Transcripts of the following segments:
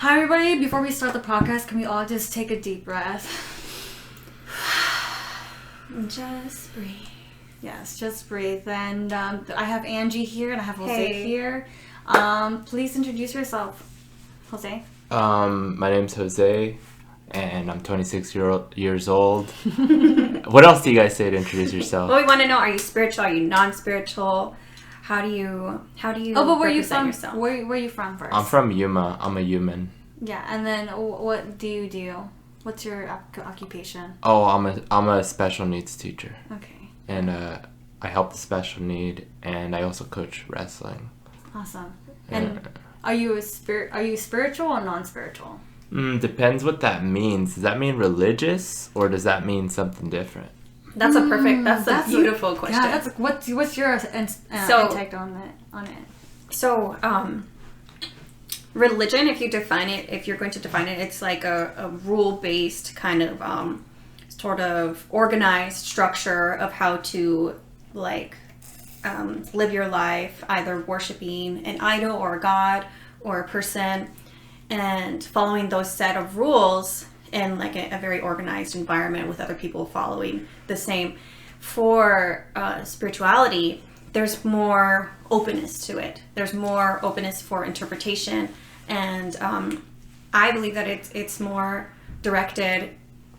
Hi everybody, before we start the podcast, can we all just take a deep breath? Just breathe. Yes, just breathe. And I have Angie here and I have Jose here. Please introduce yourself. Jose? My name's Jose and I'm 26 years old. What else do you guys say to introduce yourself? Well, we want to know, are you spiritual? Are you non-spiritual? How do you but where are you represent from? yourself? Where are you from first? I'm from Yuma. I'm a human. Yeah, and then what do you do? What's your occupation? Oh, I'm a special needs teacher. Okay. And I help the special need, and I also coach wrestling. Awesome. And are you spiritual or non-spiritual? Depends what that means. Does that mean religious, or does that mean something different? That's a beautiful question. Yeah, what's your intake on it? So, religion, if you're going to define it, it's like a rule-based kind of sort of organized structure of how to live your life, either worshiping an idol or a god or a person, and following those set of rules in like a very organized environment with other people following the same. For spirituality, there's more openness to it. There's more openness for interpretation, and I believe that it's more directed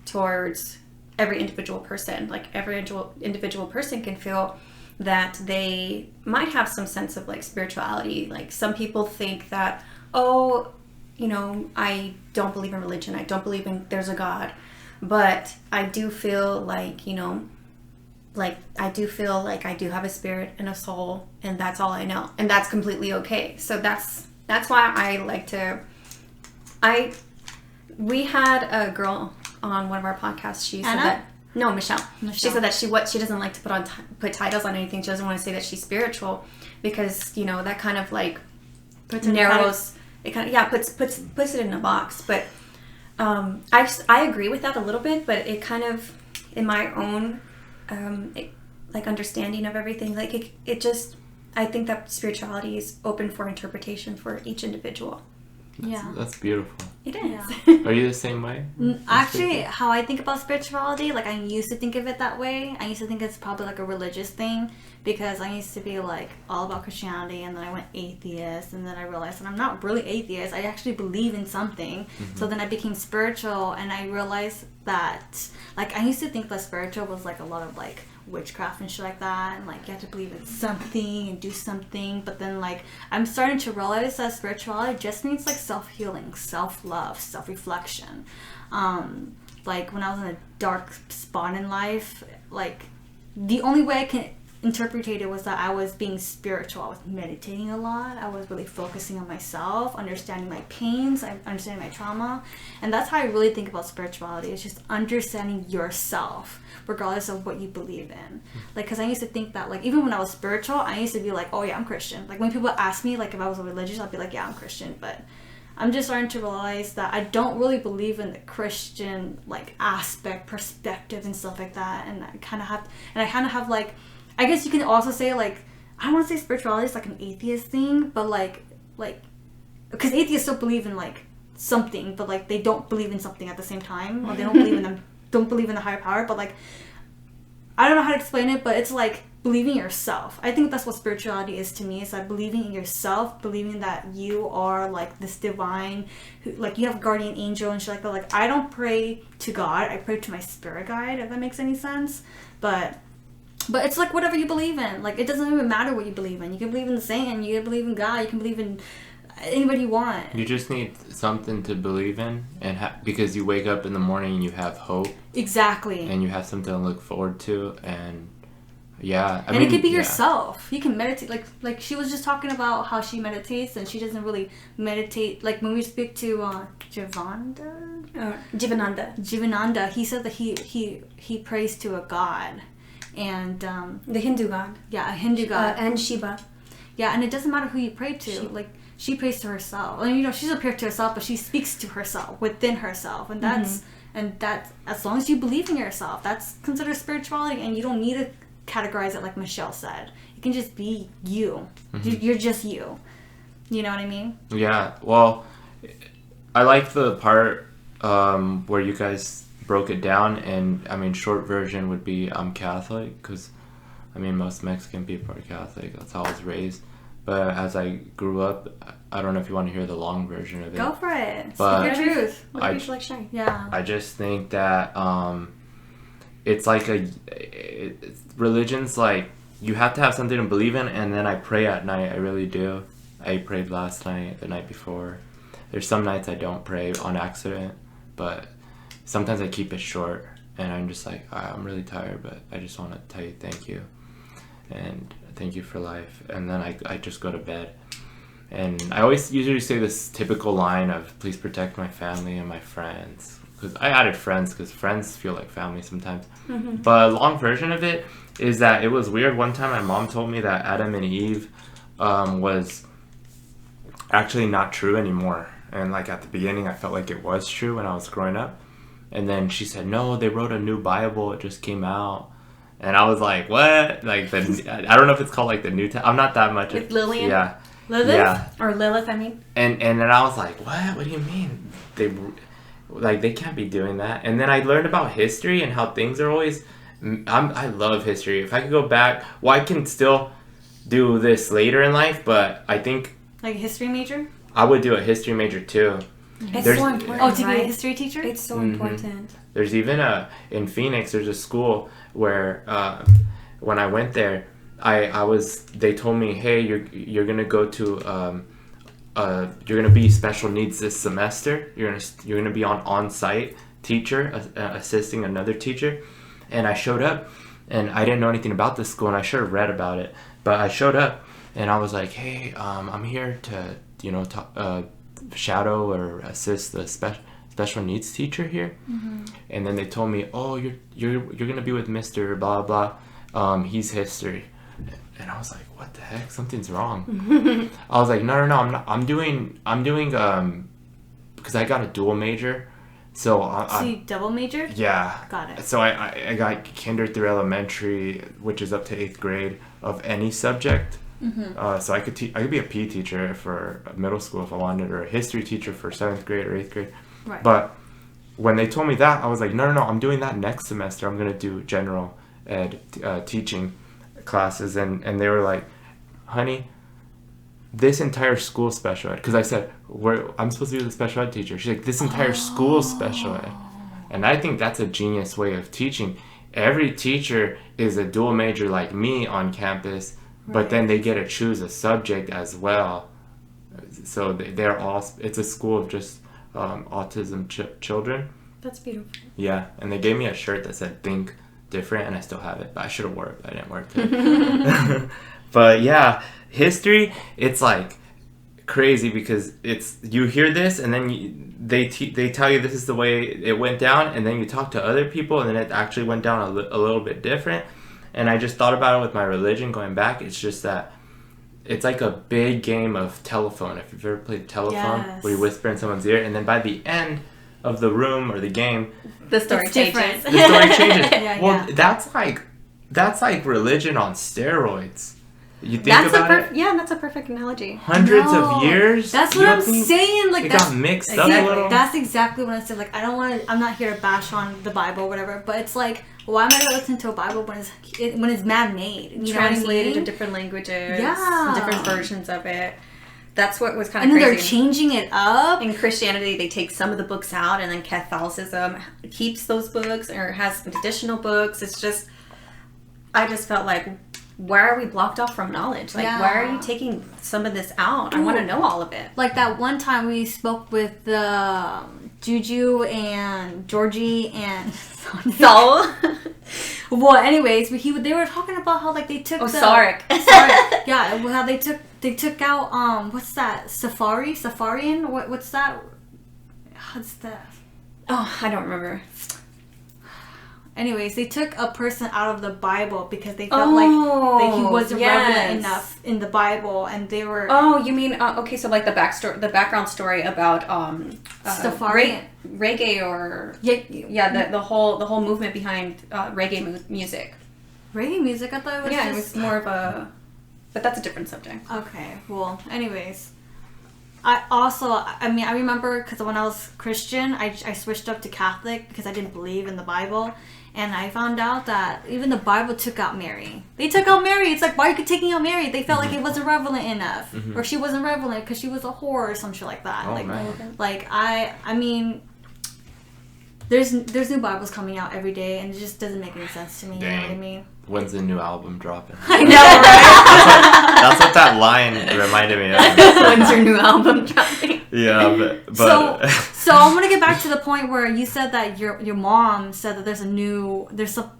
towards every individual person. Like every individual person can feel that they might have some sense of like spirituality. Like some people think that, I don't believe in religion. I don't believe there's a God, but I do feel like, I do feel like I do have a spirit and a soul, and that's all I know, and that's completely okay. So that's why I like to. We had a girl on one of our podcasts. She said that. No, Michelle. She said that she doesn't like to put titles on anything. She doesn't want to say that she's spiritual because that kind of like narrows. It kind of puts it in a box. But I agree with that a little bit. But it kind of, in my own understanding of everything, I think that spirituality is open for interpretation for each individual. That's beautiful. It is. Yeah. Are you the same way? Actually, how I think about spirituality, like I used to think of it that way. I used to think it's probably like a religious thing because I used to be like all about Christianity, and then I went atheist, and then I realized that I'm not really atheist. I actually believe in something. Mm-hmm. So then I became spiritual, and I realized that like I used to think that spiritual was like a lot of like witchcraft and shit like that, and like you have to believe in something and do something. But then like I'm starting to realize that spirituality just means like self-healing, self-love, self-reflection. Like when I was in a dark spot in life, like the only way I can interpret it was that I was being spiritual. I was meditating a lot. I was really focusing on myself, understanding my pains, understanding my trauma. And that's how I really think about spirituality. It's just understanding yourself, regardless of what you believe in. Like, because I used to think that, like, even when I was spiritual, I used to be like, oh yeah, I'm Christian. Like, when people ask me, like, if I was religious, I'd be like, yeah, I'm Christian. But I'm just starting to realize that I don't really believe in the Christian, like, aspect, perspective, and stuff like that. And I kind of have, like, I guess you can also say, like, I don't want to say spirituality is, like, an atheist thing, but, like, because atheists still believe in, like, something, but, like, they don't believe in something at the same time, or they don't believe in the higher power, but, like, I don't know how to explain it, but it's, like, believing in yourself. I think that's what spirituality is to me. It's, like, believing in yourself, believing that you are, like, this divine, like, you have a guardian angel and shit like that. Like, I don't pray to God, I pray to my spirit guide, if that makes any sense, but it's like whatever you believe in. Like, it doesn't even matter what you believe in. You can believe in the Satan, you can believe in God, you can believe in anybody you want. You just need something to believe in, and because you wake up in the morning and you have hope. Exactly. And you have something to look forward to, and it could be yourself. You can meditate. Like she was just talking about how she meditates, and she doesn't really meditate. Like when we speak to Jivananda, he said that he prays to a god. And the Hindu god. Yeah, a Hindu god. And Shiva. Yeah, and it doesn't matter who you pray to. Like, she prays to herself. And, she's a prayer to herself, but she speaks to herself, within herself. And that's as long as you believe in yourself, that's considered spirituality, and you don't need to categorize it like Michelle said. You can just be you. Mm-hmm. You're just you. You know what I mean? Yeah, well, I like the part where you guys broke it down, and I mean, short version would be I'm Catholic, because I mean, most Mexican people are Catholic. That's how I was raised. But as I grew up, I don't know if you want to hear the long version of it. Go for it. But Speak your truth. What do you like sharing? Yeah. I just think that it's like religion's like, you have to have something to believe in, and then I pray at night. I really do. I prayed last night, the night before. There's some nights I don't pray on accident, but sometimes I keep it short, and I'm just like, I'm really tired, but I just want to tell you thank you, and thank you for life, and then I just go to bed. And I always usually say this typical line of, please protect my family and my friends, because I added friends because friends feel like family sometimes. Mm-hmm. But a long version of it is that it was weird. One time my mom told me that Adam and Eve was actually not true anymore. And like at the beginning I felt like it was true when I was growing up. And then she said, no, they wrote a new Bible. It just came out. And I was like, what? Like, I don't know if it's called like the New Testament. I'm not that much. With Lillian? Yeah. Lilith? Yeah. Or Lilith, I mean. And then I was like, what? What do you mean? They can't be doing that. And then I learned about history and how things are always... I love history. If I could go back... Well, I can still do this later in life, but I think... Like a history major? I would do a history major too. It's so important, Oh, to be a right? history teacher? It's so Mm-hmm. important. There's even in Phoenix, there's a school where when I went there, they told me, hey, you're gonna go to you're gonna be special needs this semester. You're gonna be on-site teacher assisting another teacher. And I showed up, and I didn't know anything about this school, and I should have read about it. But I showed up, and I was like, hey, I'm here to shadow or assist the special needs teacher here. Mm-hmm. And then they told me, oh, you're gonna be with Mr. blah blah, he's history. And I was like, what the heck, something's wrong. I was like, no, I'm not, I'm doing because I got a dual major, so you double majored? yeah, Got it. so I got kinder through elementary, which is up to 8th grade of any subject. Mm-hmm. So I could be a PE teacher for middle school if I wanted, or a history teacher for 7th grade or 8th grade. Right. But when they told me that, I was like, no, I'm doing that next semester. I'm going to do general ed teaching classes. And they were like, honey, this entire school special ed. Because I said, I'm supposed to be the special ed teacher. She's like, this entire school special ed. And I think that's a genius way of teaching. Every teacher is a dual major like me on campus. But then they get to choose a subject as well. So they're all... It's a school of just autism children. That's beautiful. Yeah, and they gave me a shirt that said "Think Different," and I still have it. But I should have wore it, but I didn't wear it. But yeah, history, it's like crazy because it's... You hear this, and then they tell you this is the way it went down, and then you talk to other people, and then it actually went down a little bit different. And I just thought about it with my religion going back. It's just that it's like a big game of telephone. If you've ever played telephone, Yes. where you whisper in someone's ear, and then by the end of the room or the game, The story It's changes. different. the story changes. Yeah, Well, yeah. that's like religion on steroids. You think about it, that's a perfect analogy. hundreds No. of years. That's you what don't I'm think saying. Like it that's got mixed up a exactly. little. That's exactly what I said. Like I'm not here to bash on the Bible or whatever. But it's like, why am I gonna listen to a Bible when it's man-made? You know what I Translated mean? to different languages. Yeah. Different versions of it. That's what was kind And of then crazy. they're changing it up. In Christianity, they take some of the books out, and then Catholicism keeps those books or has additional books. It's just, I just felt like, why are we blocked off from knowledge? Like, Yeah. why are you taking some of this out? I want to know all of it. Like that one time we spoke with the Juju and Georgie and So, well, anyways, they were talking about how like they took Sarek. yeah, well, how they took out what's that, Safarian? What's that? What's that? Oh, I don't remember. Anyways, they took a person out of the Bible because they felt like he wasn't relevant enough in the Bible, and they were. Oh, you mean okay? So like the background story about Safari. reggae, or the whole movement behind reggae music. Reggae music. I thought it was It was more of a, but that's a different subject. Okay. Well, anyways, I remember because when I was Christian, I switched up to Catholic because I didn't believe in the Bible. And I found out that even the Bible took out Mary. They took out Mary. It's like, why are you taking out Mary? They felt like it wasn't relevant enough. Or she wasn't relevant because she was a whore or some shit like that. Oh, man. Like, I mean, there's new Bibles coming out every day, and it just doesn't make any sense to me. Dang. You know what I mean? When's the new album dropping? I know, right? That's what that line reminded me of. When's your new album dropping? Yeah, but So I want to get back to the point where you said that your mom said that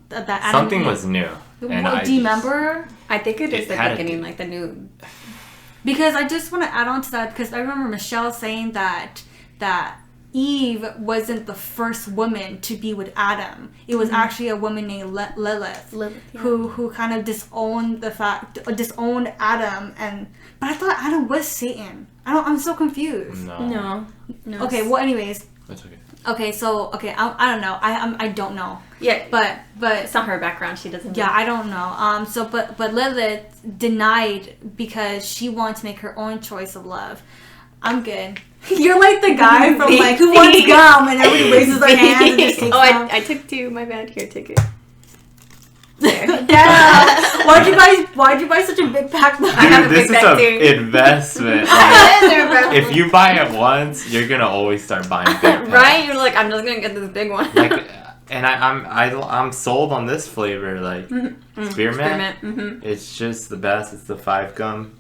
that something was new. And do you remember? I think it is the had beginning, like the new. Because I just want to add on to that because I remember Michelle saying that Eve wasn't the first woman to be with Adam. It was actually a woman named Lilith, yeah. who kind of disowned Adam, but I thought Adam was Satan. I'm so confused. No. Okay, well, anyways. That's okay. Okay, so I don't know. I don't know. Yeah, but it's not her background. She doesn't. Yeah, I don't know. So but Lilith denied because she wanted to make her own choice of love. I'm good. You're like the guy from like Who Wants Gum, and everybody raises their hands and just takes gum. I took two. My bad. Here, take it. Yeah. Why'd you buy such a big pack? Dude, this is an investment. Like, if you buy it once, you're gonna always start buying big packs. Right? You're like, I'm just gonna get this big one. Like, and I'm sold on this flavor. Like spearmint. Mm-hmm. It's just the best. It's the 5 gum.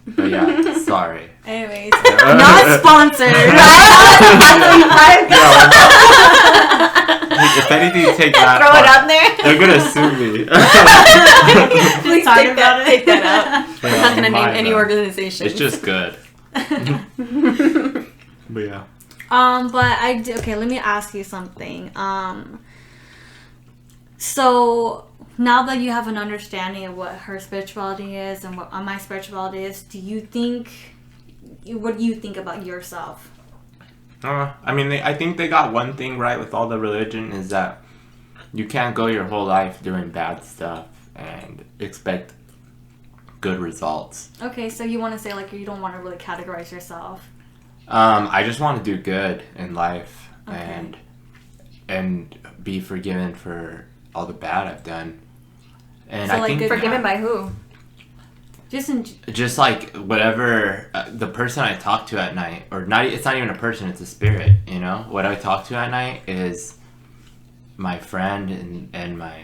But yeah, sorry. Anyways, not sponsored. If anything, take that. Throw it out there. They're gonna sue me. Please take that out. We're not gonna name any organization. It's just good. But yeah. Okay, let me ask you something. So now that you have an understanding of what her spirituality is and what my spirituality is, what do you think about yourself? I mean, I think they got one thing right with all the religion is that you can't go your whole life doing bad stuff and expect good results. Okay, so you want to say like you don't want to really categorize yourself. I just want to do good in life. Okay. and be forgiven for all the bad I've done. And So, I like, think Forgiven by who? just like whatever the person I talk to at night, or not, it's not even a person, it's a spirit, you know. What I talk to at night is my friend and my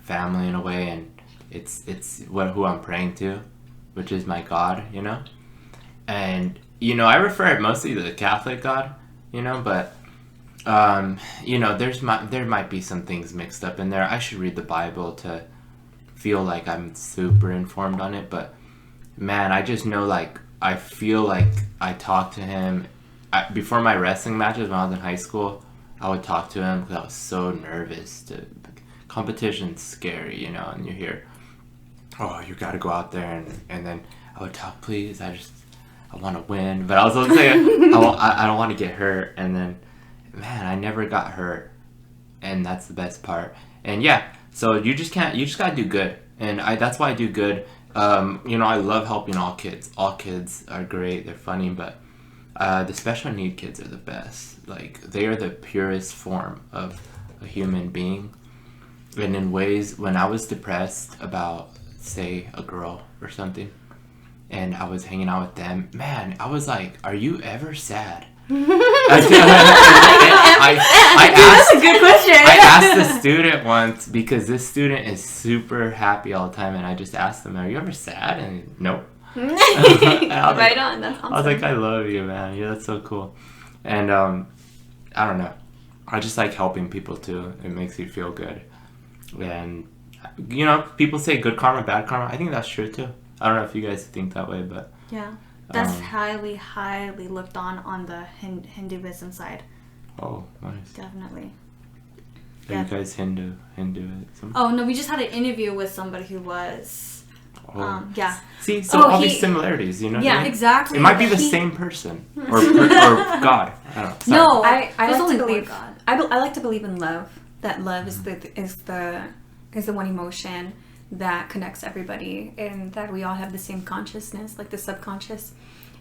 family in a way, and it's who I'm praying to, which is my God, you know. And you know, I refer it mostly to the Catholic God, you know, but you know, there might be some things mixed up in there. I should read the Bible to feel like I'm super informed on it, but man, I just know, like, I feel like I talk to him before my wrestling matches when I was in high school. I would talk to him because I was so nervous. Competition's scary, you know, and you hear, oh, you gotta go out there, and then I would talk, please, I want to win, but I was also saying I don't want to get hurt, and then man, I never got hurt, and that's the best part. And yeah, so you just gotta do good, and that's why I do good. You know, I love helping all kids. All kids are great, they're funny, but the special need kids are the best. Like, they are the purest form of a human being. And in ways, when I was depressed about, say, a girl or something, and I was hanging out with them, man, I was like, are you ever sad? That's a good question. I asked the student once, because this student is super happy all the time, and I just asked them, are you ever sad? And nope. And Right on, that's awesome. I was like, I love you, man. Yeah, that's so cool. And I don't know, I just like helping people too. It makes you feel good. And you know, people say good karma, bad karma. I think that's true too. I don't know if you guys think that way, but yeah, that's highly looked on the Hinduism side. Oh, nice. Definitely. Are you guys Hinduism? Oh no, we just had an interview with somebody who was. Yeah. See, so all these similarities, you know. Yeah, what I mean? Exactly. It might be the same person or God. I don't know. Sorry. No, I like only to believe God. I like to believe in love. That love is the one emotion that connects everybody, and that we all have the same consciousness, like the subconscious.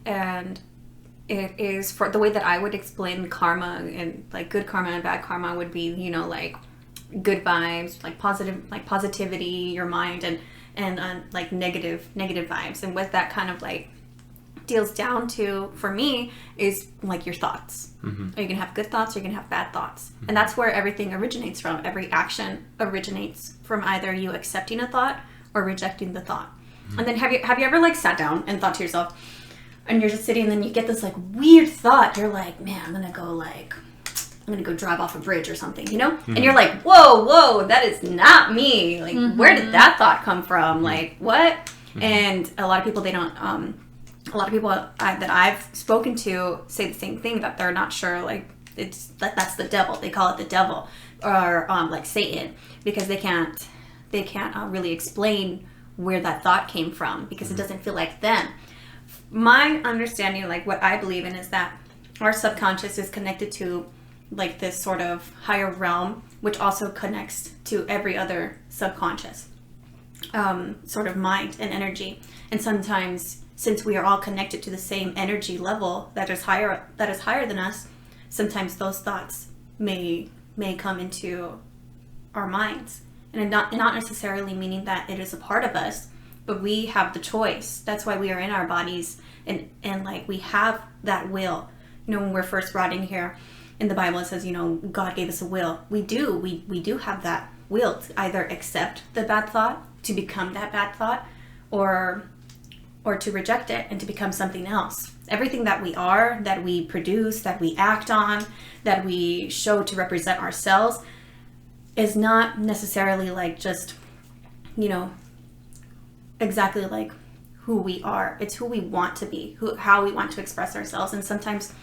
And it is, for the way that I would explain karma, and like good karma and bad karma would be, you know, like good vibes, like positivity, your mind, and like negative vibes. And what that kind of like deals down to for me is like your thoughts. Are you gonna have good thoughts or you're gonna have bad thoughts? And that's where everything originates from. Every action originates from either you accepting a thought or rejecting the thought. And then have you ever like sat down and thought to yourself, and you're just sitting and then you get this like weird thought, you're like, man, I'm gonna go drive off a bridge or something, you know? And you're like, whoa, that is not me. Like, where did that thought come from? Like, what? And a lot of people, they don't, a lot of people that I've spoken to say the same thing, that they're not sure, like, that's the devil. They call it the devil, or like Satan, because they can't really explain where that thought came from, because it doesn't feel like them. My understanding, like what I believe in, is that our subconscious is connected to like this sort of higher realm, which also connects to every other subconscious sort of mind and energy. And sometimes, since we are all connected to the same energy level that is higher than us, sometimes those thoughts may come into our minds, and not necessarily meaning that it is a part of us, but we have the choice. That's why we are in our bodies, and like we have that will. You know, when we're first brought in here in the Bible, it says, you know, God gave us a will. We do have that will to either accept the bad thought, to become that bad thought, or to reject it and to become something else. Everything that we are, that we produce, that we act on, that we show to represent ourselves, is not necessarily like just, you know, exactly like who we are. It's who we want to be, how we want to express ourselves. And sometimes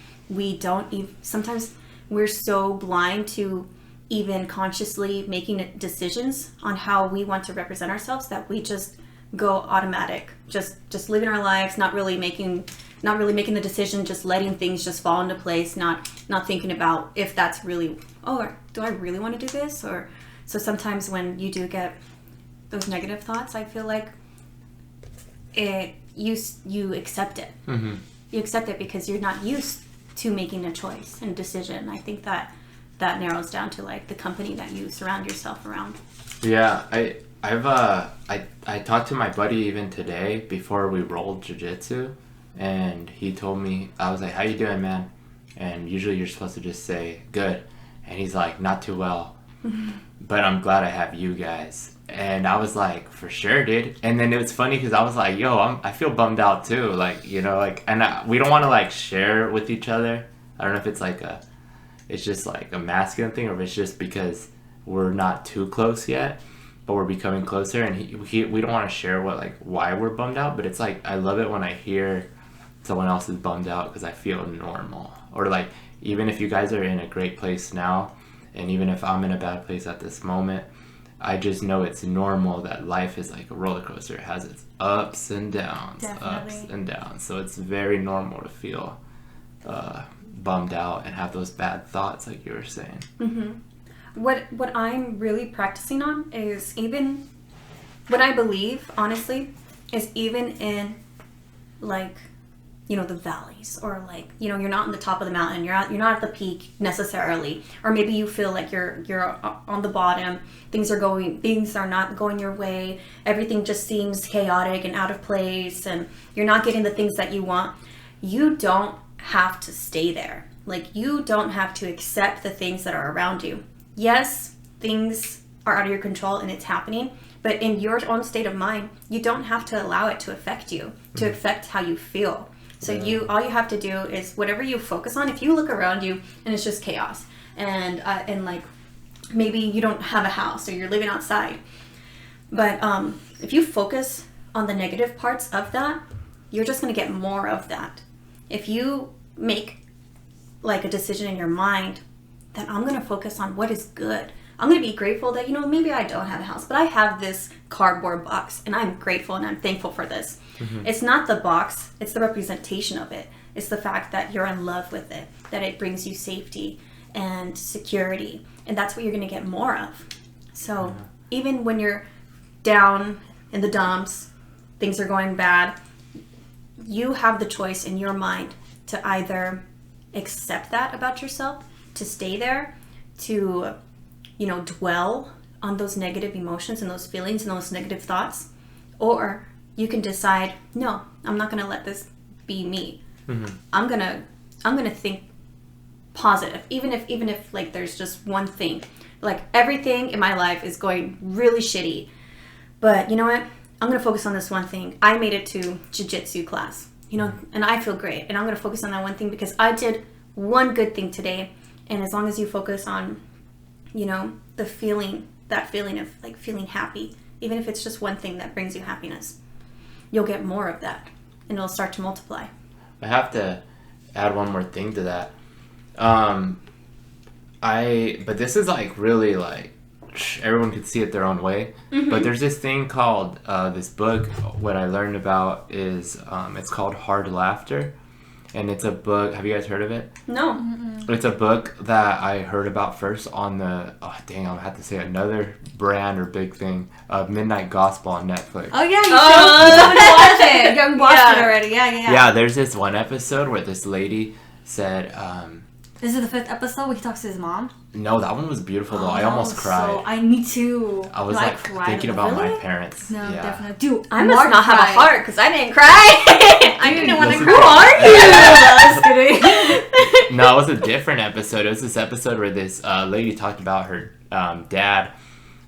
sometimes we're so blind to even consciously making decisions on how we want to represent ourselves that we just go automatic, just living our lives, not really making the decision, just letting things just fall into place, not thinking about if that's really, oh, do I really want to do this? Or so sometimes when you do get those negative thoughts, I feel like you accept it. You accept it because you're not used to making a choice and decision. I think that narrows down to like the company that you surround yourself around. Yeah, I talked to my buddy even today before we rolled jiu-jitsu, and he told me, I was like, how you doing, man? And usually you're supposed to just say good, and he's like, not too well, but I'm glad I have you guys. And I was like, for sure, dude. And then it was funny because I was like, yo, I feel bummed out too, like, you know, like, and we don't want to like share with each other. I don't know if it's like it's just like a masculine thing, or if it's just because we're not too close yet, but we're becoming closer, and we don't want to share why we're bummed out. But it's like, I love it when I hear someone else is bummed out, because I feel normal. Or like, even if you guys are in a great place now, and even if I'm in a bad place at this moment, I just know it's normal that life is like a roller coaster. It has its ups and downs. Definitely. Ups and downs. So it's very normal to feel bummed out and have those bad thoughts, like you were saying. What I'm really practicing on is, even what I believe, honestly, is even in like, you know, the valleys, or like, you know, you're not on the top of the mountain, you're not at the peak necessarily, or maybe you feel like you're on the bottom, things are not going your way, everything just seems chaotic and out of place, and you're not getting the things that you want. You don't have to stay there. Like, you don't have to accept the things that are around you. Yes, things are out of your control and it's happening, but in your own state of mind, you don't have to allow it to affect you, to affect how you feel. So all you have to do is whatever you focus on. If you look around you and it's just chaos, and like maybe you don't have a house or you're living outside, but if you focus on the negative parts of that, you're just going to get more of that. If you make like a decision in your mind that I'm going to focus on what is good, I'm going to be grateful that, you know, maybe I don't have a house, but I have this cardboard box, and I'm grateful and I'm thankful for this. It's not the box, it's the representation of it. It's the fact that you're in love with it, that it brings you safety and security, and that's what you're going to get more of. So even when you're down in the dumps, things are going bad, you have the choice in your mind to either accept that about yourself, to stay there, to, dwell on those negative emotions and those feelings and those negative thoughts, or you can decide, no, I'm not going to let this be me. Mm-hmm. I'm gonna think positive, even if like there's just one thing, like everything in my life is going really shitty, but you know what? I'm gonna focus on this one thing. I made it to jiu-jitsu class, and I feel great, and I'm gonna focus on that one thing because I did one good thing today. And as long as you focus on, the feeling, that feeling of like feeling happy, even if it's just one thing that brings you happiness, you'll get more of that, and it'll start to multiply. I have to add one more thing to that. But this is like really like everyone could see it their own way. Mm-hmm. But there's this thing called this book. What I learned about is it's called Hard Laughter, and it's a book. Have you guys heard of it? No. Mm-mm. It's a book that I heard about first on the I'm gonna have to say another brand or big thing of Midnight Gospel on Netflix. Oh yeah, you haven't watched it. You haven't watched it already. Yeah. Yeah, there's this one episode where this lady said, Is it the 5th episode where he talks to his mom? no, that one was beautiful though. I that almost was cried. Me too. I was I like cried. thinking about Really? my parents. No, Yeah. definitely. Dude, I must Mark not have a cried. heart because I didn't cry. I didn't want to listen cry. to- Who are you? I was kidding. No, it was a different episode. It was this episode where this lady talked about her dad,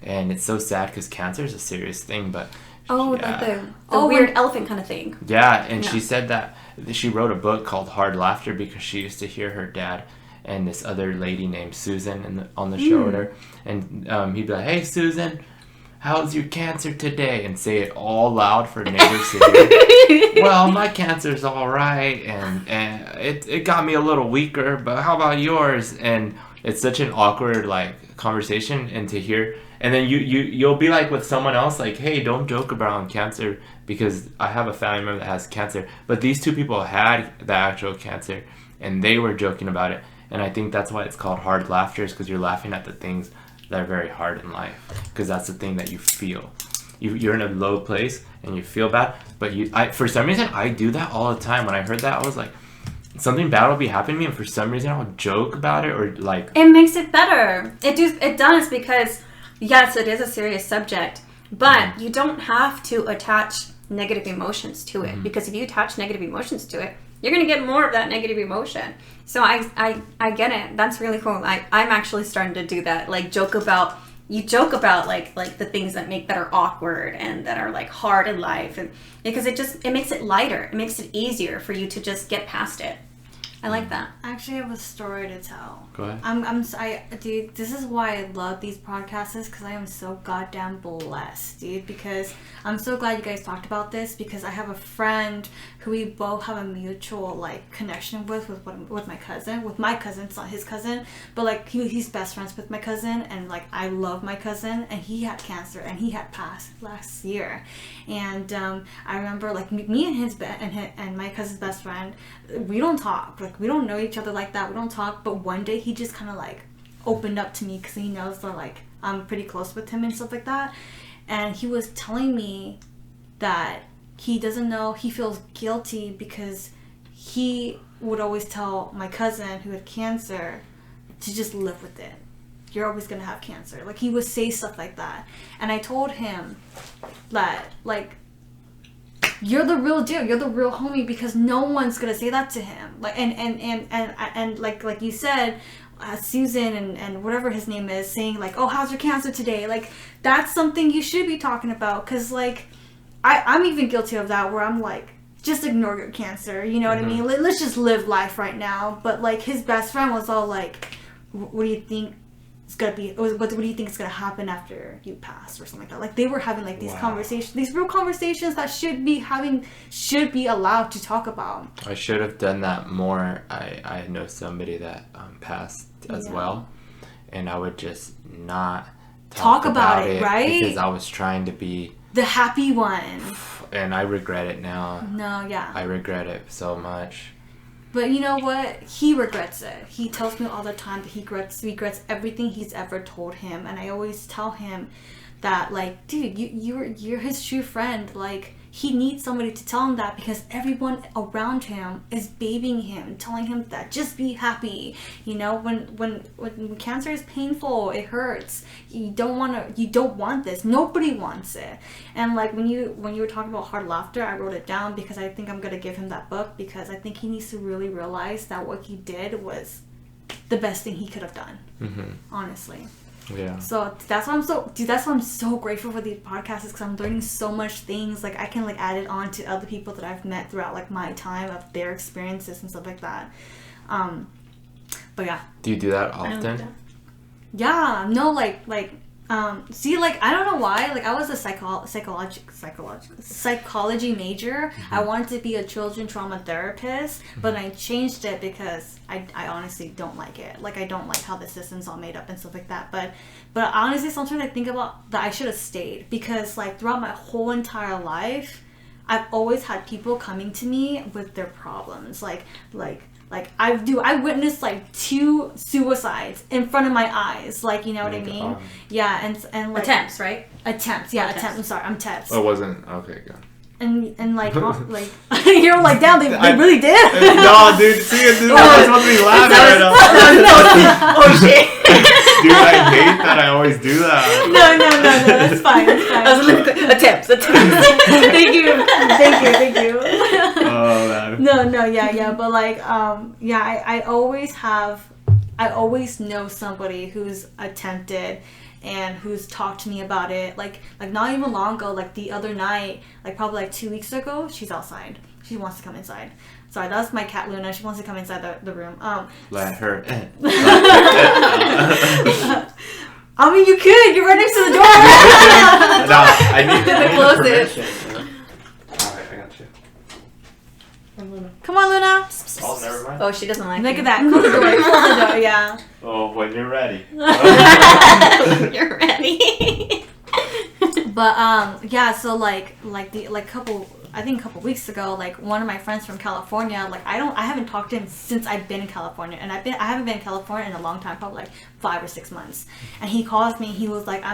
and it's so sad because cancer is a serious thing. But Oh, yeah. like the weird elephant kind of thing. Yeah, and Yeah. she said that she wrote a book called Hard Laughter because she used to hear her dad and this other lady named Susan on the show with her, and he'd be like, "Hey, Susan, how's your cancer today?" and say it all loud for neighbors to hear. Well, my cancer's all right, and it got me a little weaker, but how about yours? And it's such an awkward like conversation, and to hear, and then you'll be like with someone else, like, "Hey, don't joke about cancer because I have a family member that has cancer," but these two people had the actual cancer, and they were joking about it, and I think that's why it's called Hard Laughter, is because you're laughing at the things that are very hard in life, because that's the thing that you feel. You're in a low place and you feel bad, but for some reason I do that all the time. When I heard that, I was like, something bad will be happening to me, and for some reason I'll joke about it or like. It makes it better. It does, because yes, it is a serious subject, but you don't have to attach negative emotions to it, because if you attach negative emotions to it, you're gonna get more of that negative emotion. So I get it. That's really cool. I'm actually starting to do that. Like joke about like the things that are awkward and that are like hard in life, and because it makes it lighter. It makes it easier for you to just get past it. I like that. Actually, I have a story to tell. Go ahead. Dude, this is why I love these podcasts, because I am so goddamn blessed, dude. Because I'm so glad you guys talked about this, because I have a friend who we both have a mutual like connection with my cousin. With my cousin, it's not his cousin, but like he's best friends with my cousin, and like I love my cousin, and he had cancer, and he had passed last year, and I remember like me and my cousin's best friend, we don't talk, like we don't know each other like that, we don't talk, but one day he just kind of like opened up to me because he knows that like I'm pretty close with him and stuff like that, and he was telling me that he doesn't know, he feels guilty because he would always tell my cousin who had cancer to just live with it. You're always gonna have cancer. Like he would say stuff like that, and I told him that like, you're the real deal, you're the real homie, because no one's gonna say that to him. Like and like you said, Susan and whatever his name is saying like, oh, how's your cancer today? Like that's something you should be talking about, because like I'm even guilty of that, where I'm like, just ignore your cancer, you know what I mean? Let's just live life right now. But like his best friend was all like, what do you think it's gonna be? What do you think is gonna happen after you pass, or something like that? Like they were having like these conversations, these real conversations that should be allowed to talk about. I should have done that more. I know somebody that passed as well, and I would just not talk about it, right? Because I was trying to be the happy one. And I regret it now. No, yeah. I regret it so much. But you know what? He regrets it. He tells me all the time that he regrets everything he's ever told him. And I always tell him that, like, dude, you're his true friend. Like, he needs somebody to tell him that, because everyone around him is babying him, telling him that just be happy. You know, when cancer is painful, it hurts. You don't want this. Nobody wants it. And like when you were talking about hard laughter, I wrote it down because I think I'm gonna give him that book, because I think he needs to really realize that what he did was the best thing he could have done. Honestly. Yeah. So that's why I'm so grateful for these podcasts, because I'm learning so much things. Like I can like add it on to other people that I've met throughout like my time, of their experiences and stuff like that. But yeah. Do you do that often? Yeah. No, see, like, I don't know why. Like, I was a psychology major. I wanted to be a children trauma therapist, but I changed it because I honestly don't like it. Like, I don't like how the system's all made up and stuff like that. But honestly, sometimes I think about that I should have stayed, because, like, throughout my whole entire life, I've always had people coming to me with their problems. Like I witnessed like 2 suicides in front of my eyes. Like, you know what I mean? Yeah, and like attempts, right? Attempts, yeah, attempts. I'm sorry, I'm attempts. Oh, it wasn't okay. Good. And like like you're like, damn, they really did. No, dude, see, dude, I'm supposed to be laughing right now. Oh shit. Dude, I hate that I always do that. No, that's fine. I was looking attempts. Thank you. Oh man. No, yeah, but like, I always know somebody who's attempted and who's talked to me about it. Like not even long ago, like the other night, like probably like 2 weeks ago, she's outside. She wants to come inside. Sorry, that's my cat Luna. She wants to come inside the room. Let her in. I mean, you could. You're right next to the door. No, I need to close it. permission. Alright, I got you. Come on, Luna. Oh, never mind. Oh, she doesn't like Look you. at that. Close the door. Yeah. Oh, when you're ready. You're ready. But yeah, so I think a couple weeks ago, like one of my friends from California, like I haven't talked to him since I've been in California, and I haven't been in California in a long time, probably like 5 or 6 months. And he calls me, he was like,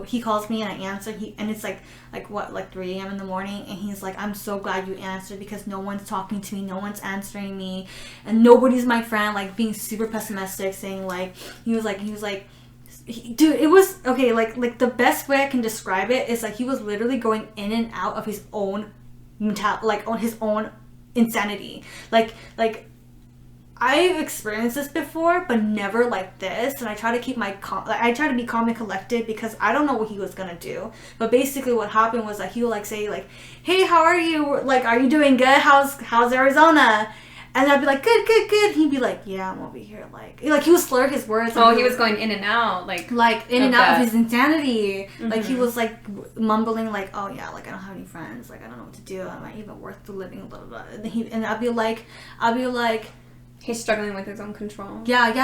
he calls me and I answer, and it's like 3 a.m. in the morning, and he's like, I'm so glad you answered, because no one's talking to me, no one's answering me, and nobody's my friend, like being super pessimistic, saying like, he was like, dude, it was okay. Like the best way I can describe it is like he was literally going in and out of his own on his own insanity. Like I've experienced this before, but never like this. And I try to keep I try to be calm and collected, because I don't know what he was gonna do. But basically, what happened was that he would like say like, "Hey, how are you? Like, are you doing good? How's Arizona?" And I'd be like, good. He'd be like, yeah, I'm over here. Like he would slur his words. Oh, he was going in and out, like in and out of his insanity. Mm-hmm. Like he was like mumbling, like, oh yeah, like I don't have any friends. Like I don't know what to do. Am I even worth the living? Blah blah blah. And I'd be like, he's struggling with his own control. Yeah. And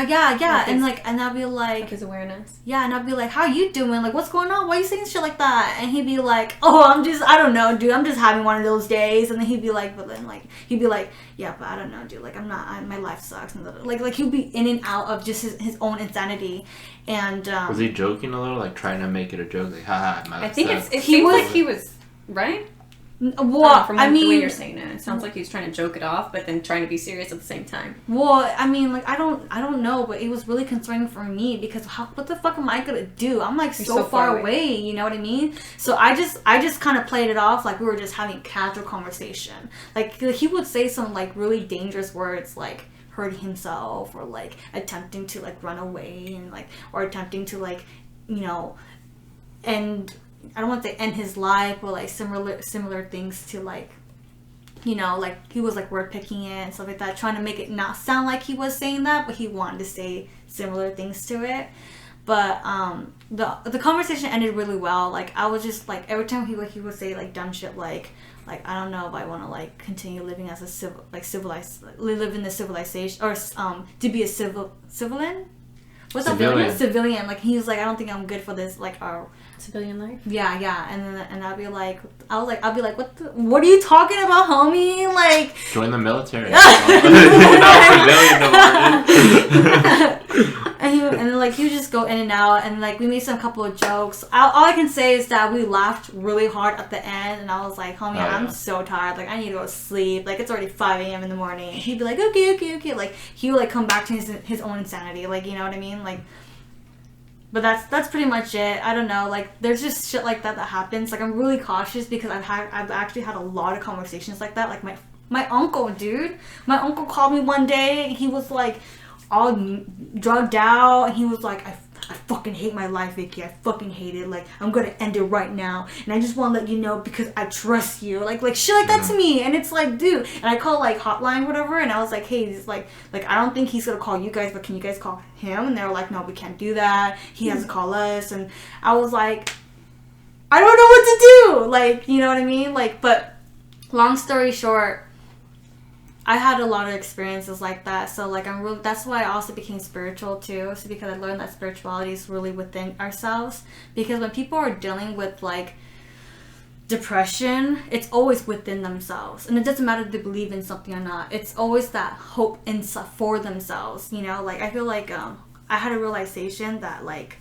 I'd be like, his awareness. Yeah, and I'd be like, how you doing? Like, what's going on? Why are you saying shit like that? And he'd be like, oh, I don't know, dude. I'm just having one of those days. And then he'd be like, yeah, but I don't know, dude. Like, my life sucks. And like he'd be in and out of just his own insanity. And was he joking a little, like trying to make it a joke, like, haha, my life I think sucks? it seems like he was right. Well, from the way you're saying it sounds like he was trying to joke it off, but then trying to be serious at the same time. Well, I mean, like I don't know, but it was really concerning for me, because what the fuck am I gonna do? I'm like so far away, you know what I mean? So I just kind of played it off like we were just having casual conversation. Like he would say some like really dangerous words, like hurting himself, or like attempting to like run away, and like, or attempting to like, you know, and I don't want to end his life, but like similar things to like, you know, like he was like word picking it and stuff like that, trying to make it not sound like he was saying that, but he wanted to say similar things to it. But the conversation ended really well. Like I was just like, every time he would say like dumb shit, like I don't know if I want to like continue living as a live in the civilization, or to be a civilian. What's civilian? Like he was like, I don't think I'm good for this, like our civilian life. Yeah, and I'll be like, what are you talking about, homie? Like, join the military. And then like he would just go in and out, and like we made some couple of jokes. All I can say is that we laughed really hard at the end, and I was like, homie, I'm so tired. Like I need to go to sleep. Like it's already 5 a.m. in the morning. And he'd be like, okay. Like he would like come back to his own insanity. Like you know what I mean? Like. But that's pretty much it. I don't know. Like, there's just shit like that happens. Like, I'm really cautious because I've actually had a lot of conversations like that. Like, my uncle, dude. My uncle called me one day. And he was, like, all drugged out. And he was like, I fucking hate my life, Vicky. I fucking hate it. Like, I'm going to end it right now. And I just want to let you know because I trust you. Like shit like that to me. And it's like, dude. And I call, like, hotline, whatever. And I was like, hey, he's like, I don't think he's going to call you guys, but can you guys call him? And they were like, no, we can't do that. He has to call us. And I was like, I don't know what to do. Like, you know what I mean? Like, but long story short, I had a lot of experiences like that, so like that's why I also became spiritual too, so because I learned that spirituality is really within ourselves, because when people are dealing with like depression, it's always within themselves, and it doesn't matter if they believe in something or not, it's always that hope for themselves, you know. Like I feel like I had a realization that like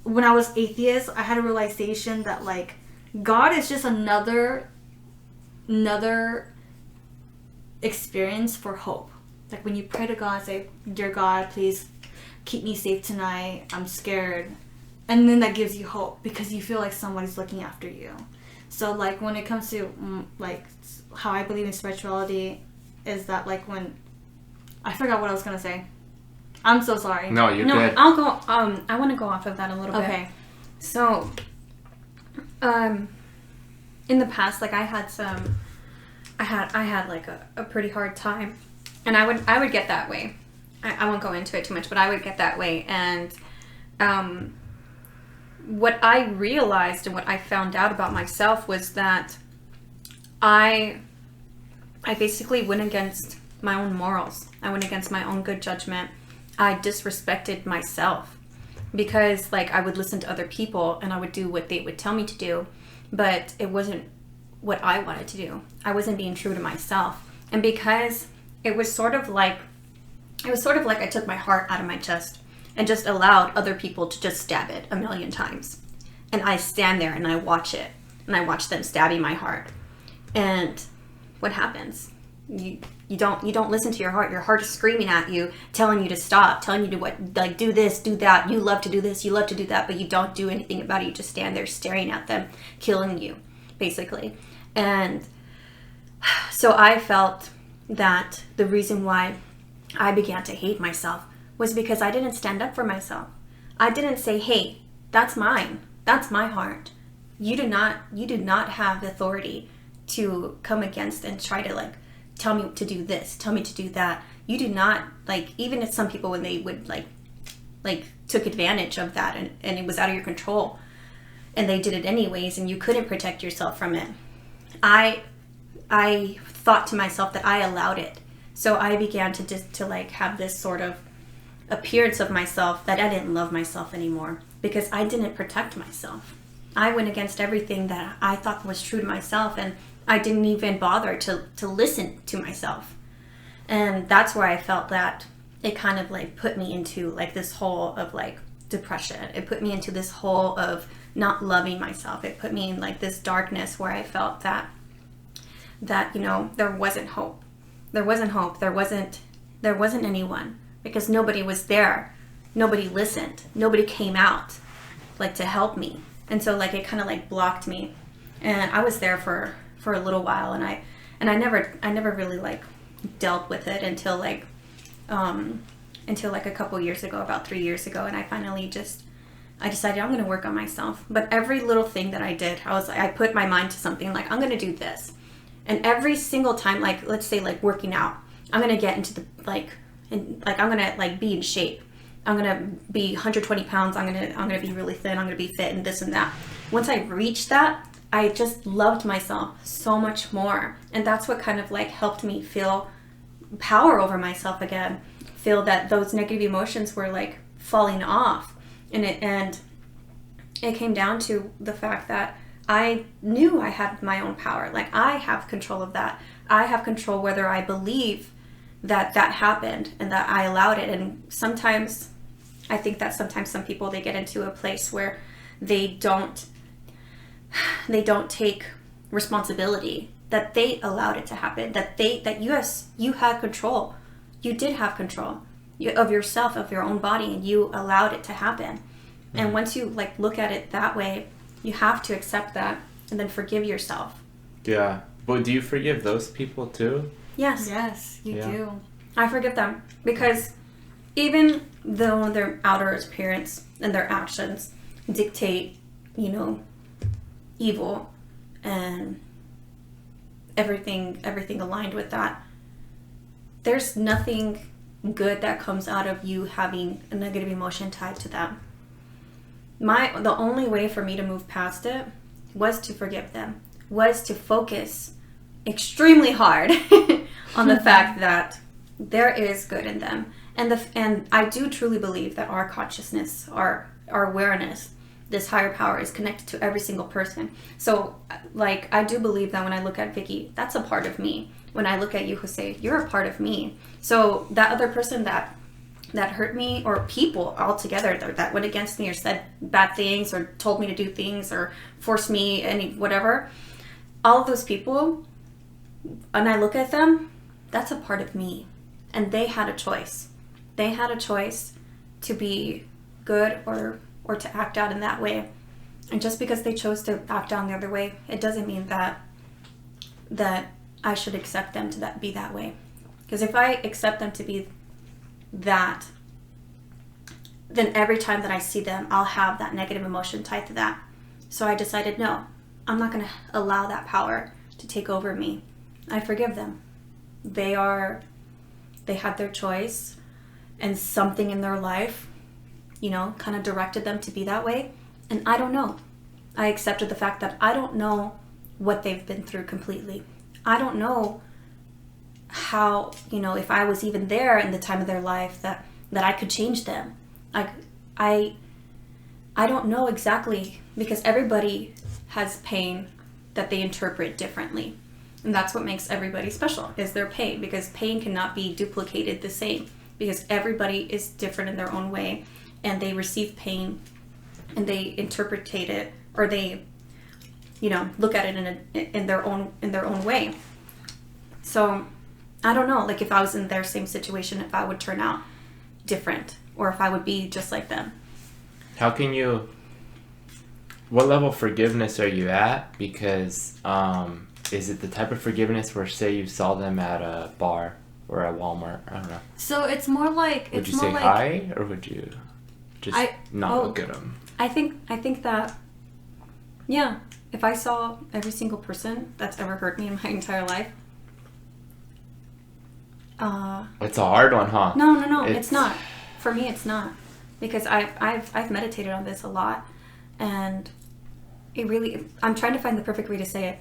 when I was atheist, I had a realization that like God is just another experience for hope. Like when you pray to God, say, dear God, please keep me safe tonight, I'm scared, and then that gives you hope because you feel like somebody's looking after you. So like when it comes to like how I believe in spirituality is that like when I forgot what I was gonna say. I'm so sorry. No, you're good. I'll go. I want to go off of that a little bit. Okay. So in the past, like I had like a pretty hard time, and I would get that way. I won't go into it too much, but I would get that way. And what I realized and what I found out about myself was that I basically went against my own morals. I went against my own good judgment. I disrespected myself because like I would listen to other people and I would do what they would tell me to do, but it wasn't what I wanted to do. I wasn't being true to myself. And because it was sort of like I took my heart out of my chest and just allowed other people to just stab it a million times. And I stand there and I watch it. And I watch them stabbing my heart. And what happens? You don't listen to your heart. Your heart is screaming at you, telling you to stop, telling you to like do this, do that. You love to do this, you love to do that, but you don't do anything about it. You just stand there staring at them, killing you, basically. And so I felt that the reason why I began to hate myself was because I didn't stand up for myself. I didn't say, hey, that's mine. That's my heart. You do not have the authority to come against and try to like tell me to do this, tell me to do that. You do not, like, even if some people when they would like took advantage of that and it was out of your control and they did it anyways and you couldn't protect yourself from it. I thought to myself that I allowed it. So I began to like have this sort of appearance of myself that I didn't love myself anymore because I didn't protect myself. I went against everything that I thought was true to myself, and I didn't even bother to listen to myself. And that's where I felt that it kind of like put me into like this hole of like depression. It put me into this hole of not loving myself. It put me in like this darkness where I felt that you know, there wasn't hope. There wasn't hope. There wasn't anyone because nobody was there. Nobody listened. Nobody came out like to help me. And so like it kind of like blocked me. And I was there for a little while, and I never really like dealt with it until like a couple years ago, about 3 years ago, and I decided I'm going to work on myself. But every little thing that I did, I put my mind to something like I'm going to do this. And every single time, like let's say like working out, I'm going to get into the I'm going to like be in shape. I'm going to be 120 pounds. I'm going to be really thin. I'm going to be fit and this and that. Once I reached that, I just loved myself so much more. And that's what kind of like helped me feel power over myself again. Feel that those negative emotions were like falling off. And it came down to the fact that I knew I had my own power. Like I have control of that. I have control whether I believe that happened and that I allowed it. And sometimes I think that sometimes some people, they get into a place where they don't take responsibility that they allowed it to happen, that you had control. You did have control of yourself, of your own body, and you allowed it to happen. And once you like look at it that way, you have to accept that and then forgive yourself. Yeah. But do you forgive those people too? Yes. Yes, you do. I forgive them because even though their outer appearance and their actions dictate, evil and everything aligned with that, there's nothing good that comes out of you having a negative emotion tied to them. The only way for me to move past it was to forgive them, was to focus extremely hard on the fact that there is good in them. And I do truly believe that our consciousness, our awareness, this higher power is connected to every single person. So, like, I do believe that when I look at Vicky, that's a part of me. When I look at you, Jose, you're a part of me. So that other person that hurt me, or people altogether that went against me or said bad things or told me to do things or forced me whatever, all of those people, and I look at them, that's a part of me. And they had a choice. They had a choice to be good or to act out in that way. And just because they chose to act out the other way, it doesn't mean that I should accept them to be that way. Because if I accept them to be that, then every time that I see them, I'll have that negative emotion tied to that. So I decided, no, I'm not going to allow that power to take over me. I forgive them. They had their choice, and something in their life, kind of directed them to be that way. And I don't know. I accepted the fact that I don't know what they've been through completely. I don't know how, if I was even there in the time of their life that I could change them. I don't know exactly, because everybody has pain that they interpret differently. And that's what makes everybody special, is their pain, because pain cannot be duplicated the same, because everybody is different in their own way, and they receive pain and they interpret it, or they look at it in their own way. So I don't know, like, if I was in their same situation, if I would turn out different, or if I would be just like them. What level of forgiveness are you at? Because is it the type of forgiveness where, say, you saw them at a bar or at Walmart? I don't know. So it's more like... Would you say hi, or would you just not look at them? I think that, yeah, if I saw every single person that's ever hurt me in my entire life... it's a hard one, huh? No, it's not. For me, it's not. Because I've meditated on this a lot, and it really... I'm trying to find the perfect way to say it.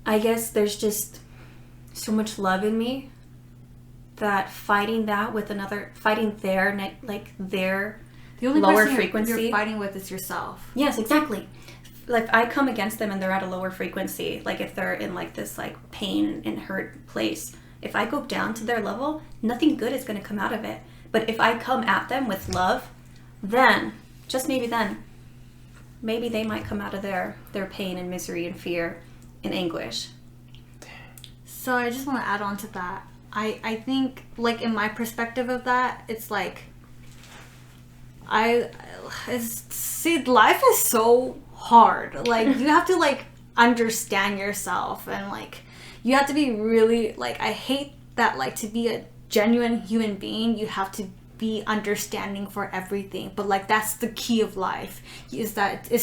I guess there's just so much love in me that fighting their the only lower person frequency you're fighting with is yourself. Yes, exactly. Like, I come against them and they're at a lower frequency. Like, if they're in like this like pain and hurt place, if I go down to their level, nothing good is going to come out of it. But if I come at them with love, then maybe they might come out of their pain and misery and fear and anguish. So I just want to add on to that. I think, like, in my perspective of that, it's like, life is so hard. Like, you have to, like, understand yourself, and, like, you have to be really, like, I hate that, like, to be a genuine human being, you have to be understanding for everything. But, like, that's the key of life, is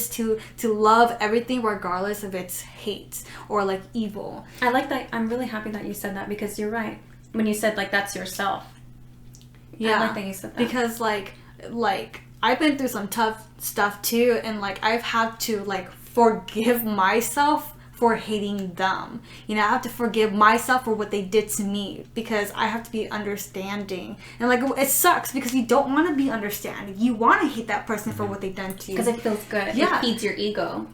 to love everything regardless of its hate or, like, evil. I like that. I'm really happy that you said that, because you're right. When you said, like, that's yourself. Yeah. I like that you said that. Because, like I've been through some tough stuff too, and, like, I've had to, like, forgive myself for hating them. I have to forgive myself for what they did to me, because I have to be understanding. And, like, it sucks because you don't want to be understanding. You want to hate that person for what they've done to you. Because it feels good. Yeah. It feeds your ego.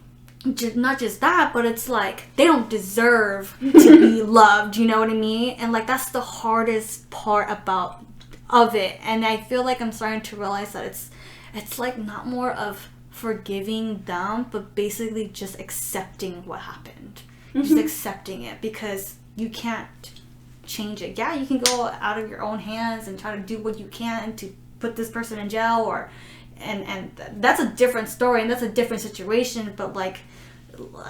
Not just that, but it's like they don't deserve to be loved, you know what I mean? And, like, that's the hardest part about of it. And I feel like I'm starting to realize that it's like not more of forgiving them, but basically just accepting what happened. Just accepting it, because you can't change it. Yeah, you can go out of your own hands and try to do what you can to put this person in jail, and that's a different story and that's a different situation. But like,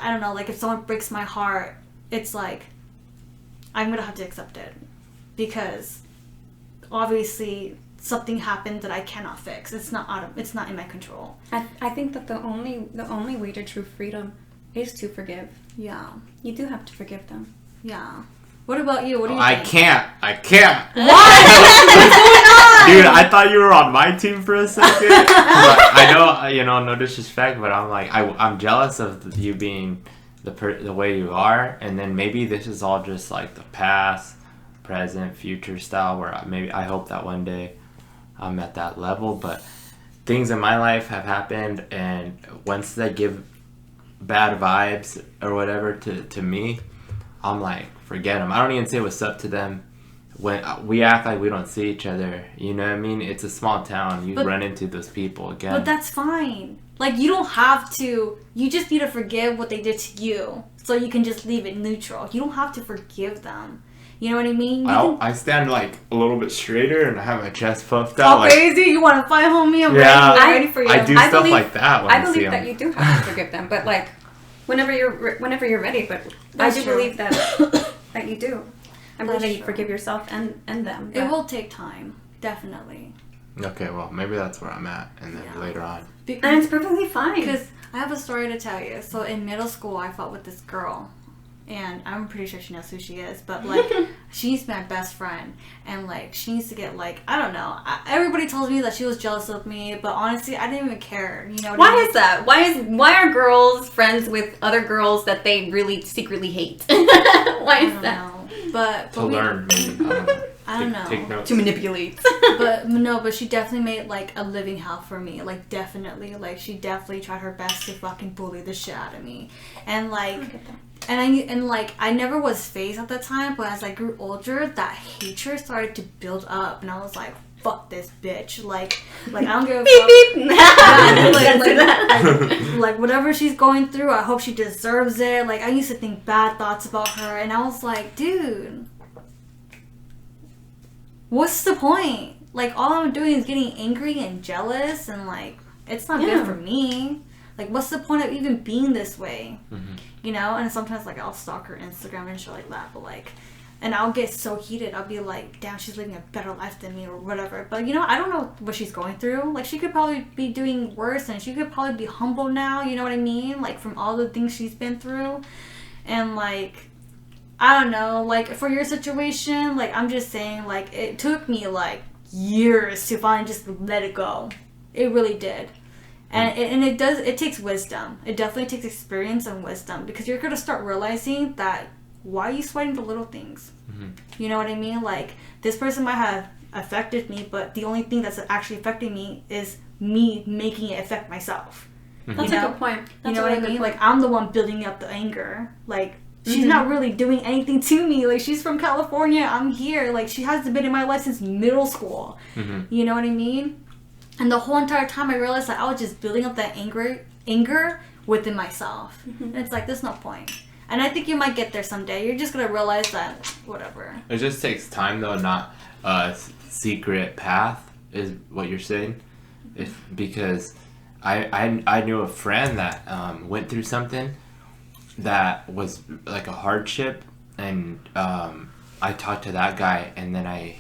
I don't know, like if someone breaks my heart, it's like I'm gonna have to accept it, because obviously something happened that I cannot fix. It's not in my control. I think that the only way to true freedom is to forgive. Yeah. You do have to forgive them. Yeah. What about you? What do you I think? I can't. Why? Dude, I thought you were on my team for a second. But I know, no disrespect, but I'm like, I'm jealous of you being the way you are, and then maybe this is all just like the past, present, future style, where maybe I hope that one day I'm at that level. But things in my life have happened, and once they give bad vibes or whatever to me, I'm like, forget them. I don't even say what's up to them. When we act like we don't see each other, you know what I mean? It's a small town. You run into those people again. But that's fine. Like, you don't have to. You just need to forgive what they did to you, so you can just leave it neutral. You don't have to forgive them. You know what I mean? I stand like a little bit straighter and I have my chest puffed out. Oh, like, crazy! You want to fight, homie? I'm ready for you. I do stuff like that when I see believe that them. you do have to forgive them, but like whenever you're ready. But That's I do true. believe that you do. I believe That's that you true. forgive yourself and them. It will take time, definitely. Okay, well, maybe that's where I'm at, and then later on. And it's perfectly fine. Because I have a story to tell you. So in middle school, I fought with this girl. And I'm pretty sure she knows who she is. But, like, she's my best friend. And, like, she needs to get, like, I don't know. Everybody tells me that she was jealous of me. But, honestly, I didn't even care. You know what I mean? Why is that? Why are girls friends with other girls that they really secretly hate? Why is that? Know. But To learn, maybe. I don't know. Take notes. To manipulate. But she definitely made, like, a living hell for me. Like, definitely. Like, she definitely tried her best to fucking bully the shit out of me. And, like... I never was phased at the time, but as I grew older, that hatred started to build up, and I was like, "Fuck this bitch!" Like I don't give a fuck. Like whatever she's going through, I hope she deserves it. Like, I used to think bad thoughts about her, and I was like, dude, what's the point? Like, all I'm doing is getting angry and jealous, and like, it's not good for me. Like, what's the point of even being this way? Mm-hmm. You know? And sometimes, like, I'll stalk her Instagram and shit like that. But, like, and I'll get so heated. I'll be like, damn, she's living a better life than me or whatever. But, you know, I don't know what she's going through. Like, she could probably be doing worse. And she could probably be humble now. You know what I mean? Like, from all the things she's been through. And, like, I don't know. Like, for your situation, like, I'm just saying, like, it took me, like, years to finally just let it go. It really did. And it takes wisdom. It definitely takes experience and wisdom, because you're going to start realizing that, why are you sweating the little things? Mm-hmm. You know what I mean? Like, this person might have affected me, but the only thing that's actually affecting me is me making it affect myself. Mm-hmm. That's a good point. You know what I mean? Like, I'm the one building up the anger. Like, she's not really doing anything to me. Like, she's from California. I'm here. Like, she hasn't been in my life since middle school. Mm-hmm. You know what I mean? And the whole entire time I realized that I was just building up that anger within myself. Mm-hmm. And it's like, there's no point. And I think you might get there someday. You're just going to realize that, whatever. It just takes time, though, not a secret path, is what you're saying. Because I knew a friend that went through something that was like a hardship. And I talked to that guy, and then I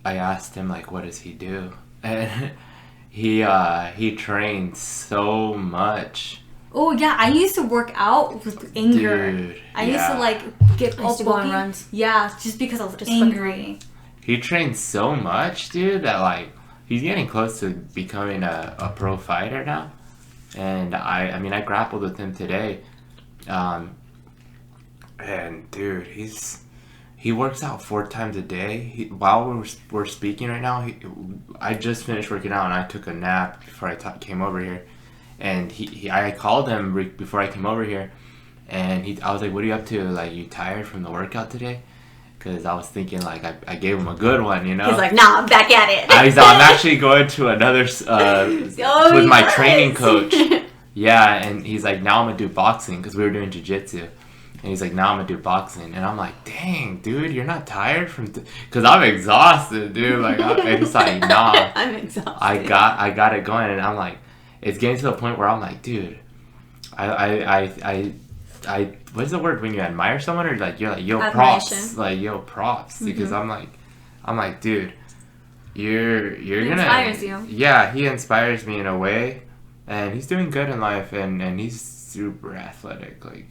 asked him, like, what does he do? And he trains so much. Oh yeah, I used to work out with anger. Dude, I used to like get all to go on boogie. runs. Yeah, just because I was Just angry. He trains so much, dude, that like he's getting close to becoming a pro fighter now. And I mean I grappled with him today. And dude, he works out 4 times a day. While we're speaking right now, I just finished working out and I took a nap before I came over here. And I called him before I came over here, and I was like, "What are you up to? Like, you tired from the workout today?" because I was thinking like I gave him a good one, you know. He's like, nah, I'm back at it. I'm actually going to another with my training coach. Yeah, and he's like, now I'm gonna do boxing because we were doing jiu-jitsu. And he's like, now I'm gonna do boxing. And I'm like, dang, dude, you're not tired from... Because I'm exhausted, dude. Like, and he's like, nah. I'm exhausted. I got it going. And I'm like, it's getting to the point where I'm like, dude, I what's the word when you admire someone? Or you're like, yo, props. Like, yo, props. Because I'm like, dude, you're gonna... inspires you. Yeah, he inspires me in a way. And he's doing good in life. And he's super athletic. Like...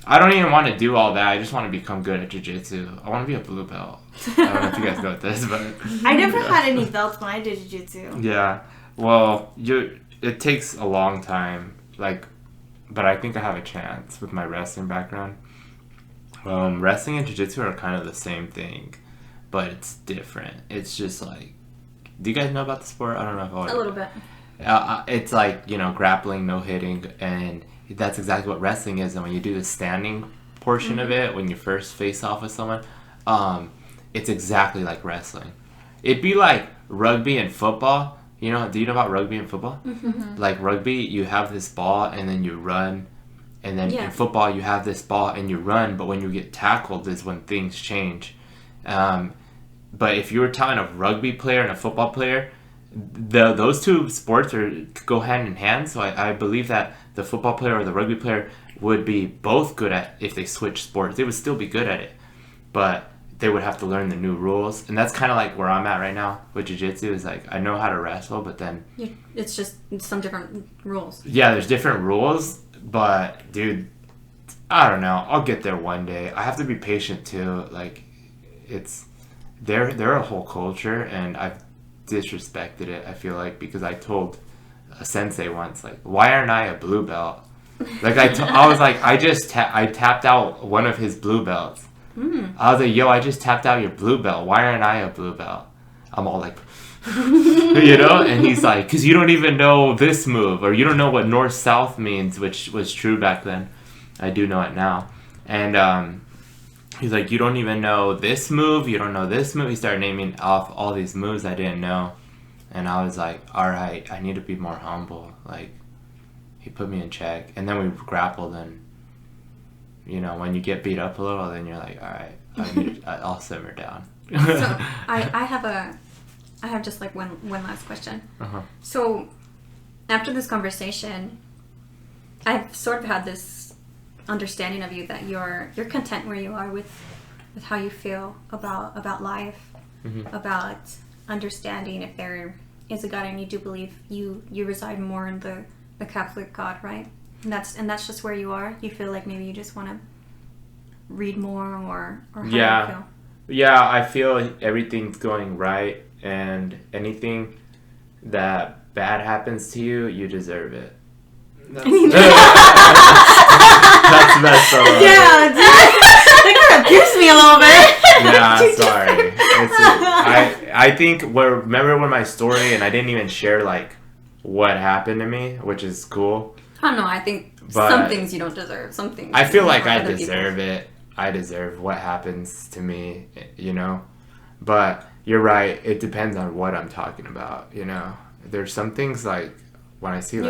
I don't even want to do all that. I just want to become good at jiu-jitsu. I want to be a blue belt. I don't know if you guys know this, but... I never had any belts when I did jiu-jitsu. Yeah. Well, it takes a long time. Like, but I think I have a chance with my wrestling background. Wrestling and jiu-jitsu are kind of the same thing, but it's different. It's just like... Do you guys know about the sport? I don't know if I... A little bit. It's like, you know, grappling, no hitting, and... That's exactly what wrestling is. And when you do the standing portion of it, when you first face off with someone, it's exactly like wrestling. It'd be like rugby and football. Do you know about rugby and football? Mm-hmm. Like rugby, you have this ball and then you run. And then in football, you have this ball and you run. But when you get tackled is when things change. But if you were talking a rugby player and a football player, those two sports go hand in hand. So I believe that the football player or the rugby player would be both good at, if they switch sports, they would still be good at it, but they would have to learn the new rules. And that's kind of like where I'm at right now with jiu-jitsu. Is like I know how to wrestle, but then it's just some different rules. Yeah, there's different rules, but dude, I don't know, I'll get there one day. I have to be patient too. Like they're a whole culture, and I've disrespected it, I feel like, because I told a sensei once, like, why aren't I a blue belt? Like I was like, I tapped out one of his blue belts. I was like, yo, I just tapped out your blue belt, why aren't I a blue belt? I'm all like and he's like, because you don't even know this move, or you don't know what north south means, which was true back then. I do know it now. And he's like, you don't even know this move, you don't know this move. He started naming off all these moves I didn't know. And I was like, all right, I need to be more humble. Like, he put me in check. And then we grappled, and, when you get beat up a little, then you're like, all right, I'll simmer down. So, I have just like one last question. Uh-huh. So, after this conversation, I've sort of had this understanding of you that you're content where you are with how you feel about life, about understanding if there is a God, and you do believe you reside more in the Catholic God, right? And that's just where you are. You feel like maybe you just want to read more, or how do you feel? Yeah, I feel everything's going right, and anything that bad happens to you, you deserve it. That's messed up. Yeah, dude. That kind of pierced me a little bit. Yeah, sorry. I think remember when my story, and I didn't even share like what happened to me, which is cool. I don't know. I think some things you don't deserve. Some things I feel like I deserve it. I deserve what happens to me, But you're right. It depends on what I'm talking about. There's some things like when I see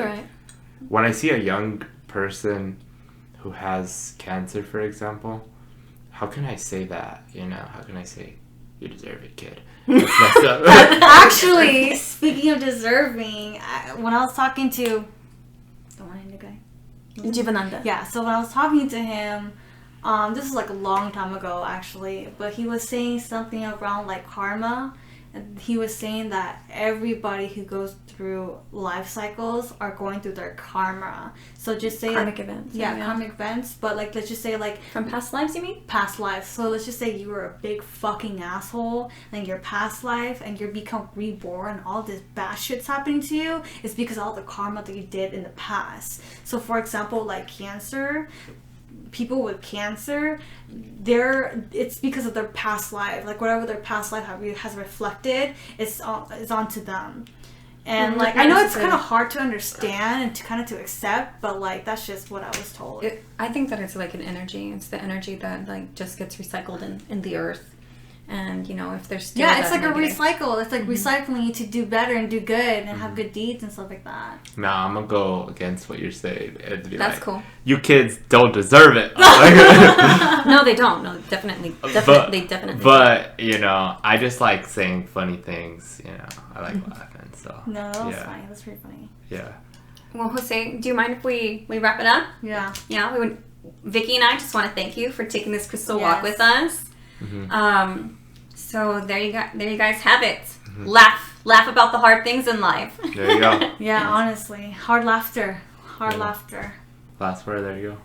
when I see a young person who has cancer, for example, how can I say that? How can I say, you deserve it, kid? That's messed up. Actually, speaking of deserving, when I was talking to the one-handed guy, Jivananda. Yeah, so when I was talking to him, this is like a long time ago actually, but he was saying something around like karma. And he was saying that everybody who goes through life cycles are going through their karma. So just say karmic events. Yeah, karmic events. But like, let's just say like from past lives, you mean? Past lives. So let's just say you were a big fucking asshole in your past life, and you become reborn. All this bad shit's happening to you. It's because of all the karma that you did in the past. So for example, like cancer. People with cancer, it's because of their past life. Like whatever their past life has reflected, it's onto them. And like I know it's kind of hard to understand and to accept, but like that's just what I was told. I think that it's like an energy. It's the energy that like just gets recycled in the earth. And you know, if there's still it's like a recycle. It's like recycling you to do better and do good and have good deeds and stuff like that. Nah, I'm gonna go against what you're saying. That's cool. You kids don't deserve it. No, they don't. No, definitely. They definitely. But you know, I just like saying funny things. You know, I like laughing. So no, that's funny. That's pretty funny. Yeah. Well, Jose, do you mind if we wrap it up? Yeah. Yeah. Vicky and I just want to thank you for taking this crystal walk with us. Mm-hmm. So there you guys have it. Mm-hmm. Laugh about the hard things in life. There you go. Yeah, honestly, hard laughter. Laughter. Last word. There you go.